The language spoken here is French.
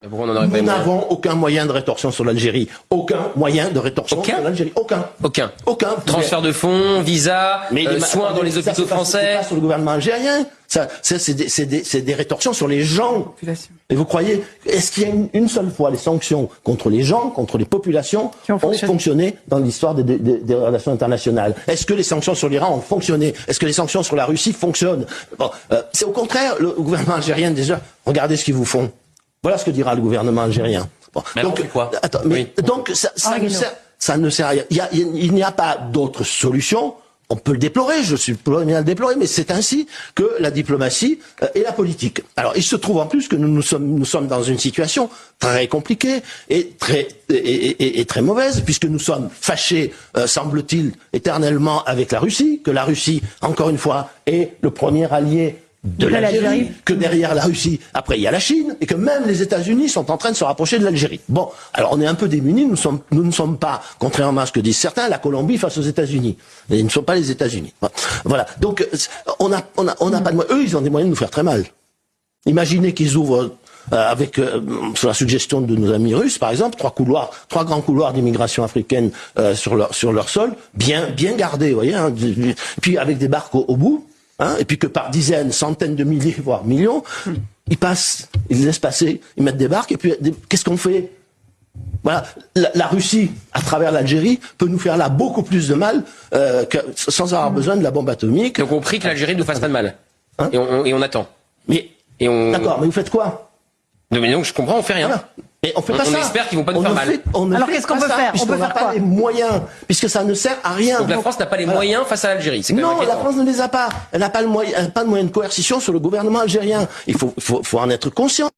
Nous n'avons aucun moyen de rétorsion sur l'Algérie. Aucun moyen de rétorsion sur l'Algérie. Aucun. Transfert de fonds, visa, soins dans les hôpitaux français. Pas sur le gouvernement algérien. C'est des rétorsions sur les gens. Et vous croyez, est-ce qu'il y a une seule fois les sanctions contre les gens, contre les populations, ont fonctionné dans l'histoire des relations internationales? Est-ce que les sanctions sur l'Iran ont fonctionné? Est-ce que les sanctions sur la Russie fonctionnent? C'est au contraire, le gouvernement algérien, déjà, regardez ce qu'ils vous font. Voilà ce que dira le gouvernement algérien. Mais donc, quoi donc ça ne sert à rien. Il n'y a pas d'autre solution. On peut le déplorer, je suis le premier à le déplorer, mais c'est ainsi que la diplomatie et la politique. Alors, il se trouve en plus que nous sommes dans une situation très compliquée et très mauvaise, puisque nous sommes fâchés, semble-t-il, éternellement avec la Russie, que la Russie, encore une fois, est le premier allié de l'Algérie, que derrière la Russie, après il y a la Chine, et que même les États-Unis sont en train de se rapprocher de l'Algérie. Bon, alors on est un peu démunis, nous ne sommes pas, contrairement à ce que disent certains, la Colombie face aux États-Unis. Ils ne sont pas les États-Unis. Voilà. Donc on n'a pas de moyens. Eux, ils ont des moyens de nous faire très mal. Imaginez qu'ils ouvrent sur la suggestion de nos amis russes, par exemple, trois grands couloirs d'immigration africaine sur leur sol, bien gardés, vous voyez, hein, puis avec des barques au bout. Et puis que par dizaines, centaines de milliers, voire millions, ils passent, ils laissent passer, ils mettent des barques, et puis qu'est-ce qu'on fait? Voilà, la Russie, à travers l'Algérie, peut nous faire là beaucoup plus de mal sans avoir besoin de la bombe atomique. Donc on prie que l'Algérie ne nous fasse pas de mal. Et on attend. D'accord, mais vous faites quoi? Non, mais donc je comprends, on fait rien. Voilà. Et on fait pas ça. On espère qu'ils vont pas nous faire mal. Alors qu'est-ce qu'on peut faire? On peut faire quoi? Les moyens, puisque ça ne sert à rien. Donc la France n'a pas les moyens face à l'Algérie. Non, la France ne les a pas. Elle n'a pas de moyens de coercition sur le gouvernement algérien. Il faut en être conscient.